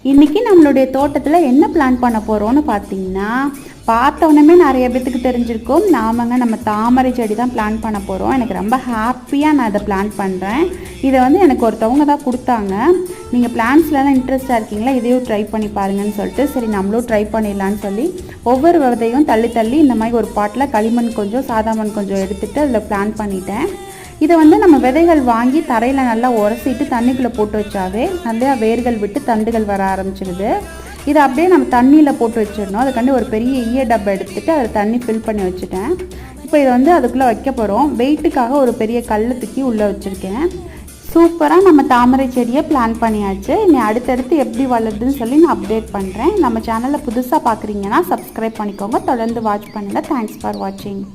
இன்றைக்கி நம்மளுடைய தோட்டத்தில் என்ன பிளான் பண்ண போகிறோன்னு பார்த்தீங்கன்னா, பார்த்தோன்னே நிறைய பேத்துக்கு தெரிஞ்சிருக்கும். நாமங்க நம்ம தாமரை செடி தான் பிளான் பண்ண போகிறோம். எனக்கு ரொம்ப ஹாப்பியாக நான் இதை பிளான் பண்ணுறேன். இதை வந்து எனக்கு ஒருத்தவங்க தான் கொடுத்தாங்க. நீங்கள் பிளான்ஸ்லாம் இன்ட்ரெஸ்ட்டாக இருக்கீங்களா, இதையும் ட்ரை பண்ணி பாருங்கன்னு சொல்லிட்டு, சரி நம்மளும் ட்ரை பண்ணிடலான்னு சொல்லி ஒவ்வொரு விதையும் தள்ளி தள்ளி இந்த மாதிரி ஒரு பாட்டில் களிமண் கொஞ்சம் சாதாமண் கொஞ்சம் எடுத்துகிட்டு அதில் பிளான் பண்ணிட்டேன். இதை வந்து நம்ம விதைகள் வாங்கி தரையில் நல்லா உரசிட்டு தண்ணிக்குள்ளே போட்டு வச்சாவே நல்லா வேர்கள் விட்டு தண்டுகள் வர ஆரம்பிச்சிடுது. இதை அப்படியே நம்ம தண்ணியில் போட்டு வச்சிடணும். அதுக்காண்டி ஒரு பெரிய ஈய டப்பை எடுத்துகிட்டு அதில் தண்ணி ஃபில் பண்ணி வச்சுட்டேன். இப்போ இதை வந்து அதுக்குள்ளே வைக்க போகிறோம். வெயிட்டுக்காக ஒரு பெரிய கல் தூக்கி உள்ளே வச்சுருக்கேன். சூப்பராக நம்ம தாமரை செடியை பிளான் பண்ணியாச்சு. இனி அடுத்தடுத்து எப்படி வளருதுன்னு சொல்லி நான் அப்டேட் பண்ணுறேன். நம்ம சேனலை புதுசாக பார்க்குறீங்கன்னா சப்ஸ்கிரைப் பண்ணிக்கோங்க. தொடர்ந்து வாட்ச் பண்ணுங்கள். தேங்க்ஸ் ஃபார் வாட்சிங்.